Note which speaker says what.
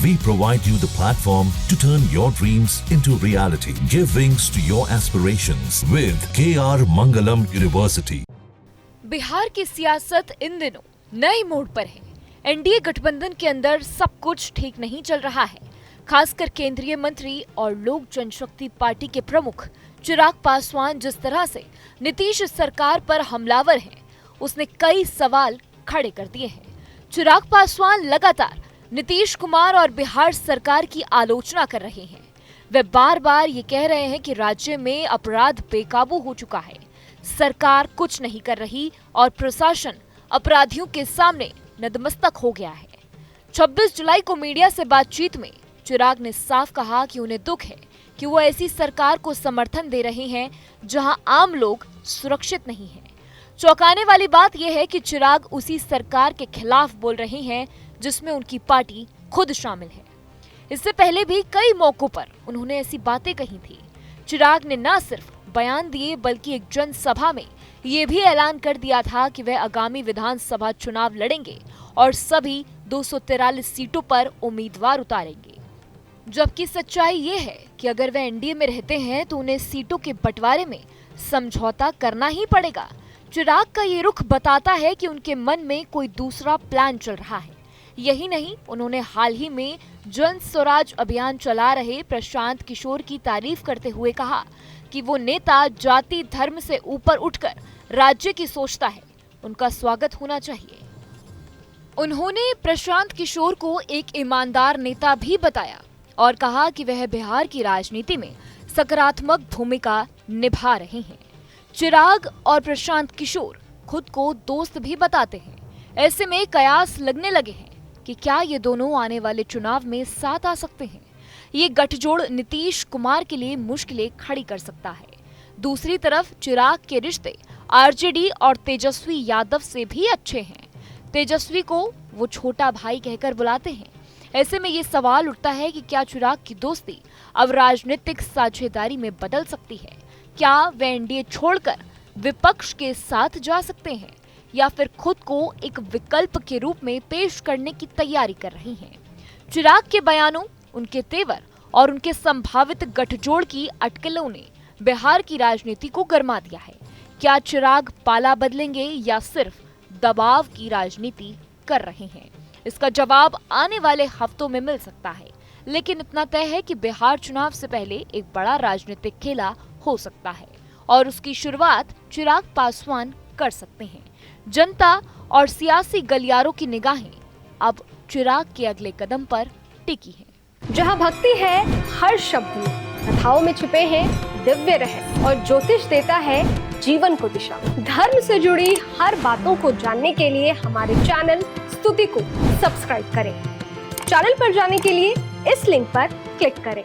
Speaker 1: We provide you the platform to turn your dreams into reality. Give wings to your aspirations with KR Mangalam University.
Speaker 2: Bihar की सियासत इन दिनों नए मोड़ पर है। एनडीए गठबंधन के अंदर सब कुछ ठीक नहीं चल रहा है। खासकर केंद्रीय मंत्री और लोक जनशक्ति पार्टी के प्रमुख चिराग पासवान जिस तरह से नीतीश सरकार पर हमलावर हैं, उसने कई सवाल खड़े कर दिए हैं। चिराग पासवान लगातार नीतीश कुमार और बिहार सरकार की आलोचना कर रहे हैं। वे बार बार ये कह रहे हैं कि राज्य में अपराध बेकाबू हो चुका है, सरकार कुछ नहीं कर रही और प्रशासन अपराधियों के सामने नतमस्तक हो गया है। 26 जुलाई को मीडिया से बातचीत में चिराग ने साफ कहा कि उन्हें दुख है कि वो ऐसी सरकार को समर्थन दे रहे हैं जहां आम लोग सुरक्षित नहीं हैं। चौंकाने वाली बात यह है कि चिराग उसी सरकार के खिलाफ बोल रहे हैं जिसमें उनकी पार्टी खुद शामिल है। इससे पहले भी कई मौकों पर उन्होंने ऐसी बातें कही थी। चिराग ने न सिर्फ बयान दिए बल्कि एक जनसभा में ये भी ऐलान कर दिया था कि वह आगामी विधानसभा चुनाव लड़ेंगे और सभी 243 सीटों पर उम्मीदवार उतारेंगे। जबकि सच्चाई ये है कि अगर वह एनडीए में रहते हैं तो उन्हें सीटों के बंटवारे में समझौता करना ही पड़ेगा। चिराग का ये रुख बताता है कि उनके मन में कोई दूसरा प्लान चल रहा है। यही नहीं, उन्होंने हाल ही में जन स्वराज अभियान चला रहे प्रशांत किशोर की तारीफ करते हुए कहा कि वो नेता जाति धर्म से ऊपर उठकर राज्य की सोचता है, उनका स्वागत होना चाहिए। उन्होंने प्रशांत किशोर को एक ईमानदार नेता भी बताया और कहा कि वह बिहार की राजनीति में सकारात्मक भूमिका निभा रहे हैं। चिराग और प्रशांत किशोर खुद को दोस्त भी बताते हैं। ऐसे में कयास लगने लगे हैं कि क्या ये दोनों आने वाले चुनाव में साथ आ सकते हैं। ये गठजोड़ नीतीश कुमार के लिए मुश्किलें खड़ी कर सकता है। दूसरी तरफ चिराग के रिश्ते आरजेडी और तेजस्वी यादव से भी अच्छे हैं। तेजस्वी को वो छोटा भाई कहकर बुलाते हैं। ऐसे में ये सवाल उठता है कि क्या चिराग की दोस्ती अब राजनीतिक साझेदारी में बदल सकती है। क्या वे एनडीए छोड़कर विपक्ष के साथ जा सकते हैं या फिर खुद को एक विकल्प के रूप में पेश करने की तैयारी कर रही हैं। चिराग के बयानों, उनके तेवर और उनके संभावित गठजोड़ की अटकलों ने बिहार की राजनीति को गरमा दिया है। क्या चिराग पाला बदलेंगे या सिर्फ दबाव की राजनीति कर रहे हैं? इसका जवाब आने वाले हफ्तों में मिल सकता है। लेकिन इतना तय है कि बिहार चुनाव से पहले एक बड़ा राजनीतिक खेला हो सकता है और उसकी शुरुआत चिराग पासवान कर सकते हैं। जनता और सियासी गलियारों की निगाहें अब चिराग के अगले कदम पर टिकी हैं।
Speaker 3: जहां भक्ति है हर शब्द में, कथाओं में छुपे हैं दिव्य रहस्य और ज्योतिष देता है जीवन को दिशा। धर्म से जुड़ी हर बातों को जानने के लिए हमारे चैनल स्तुति को सब्सक्राइब करें। चैनल पर जाने के लिए इस लिंक पर क्लिक करें।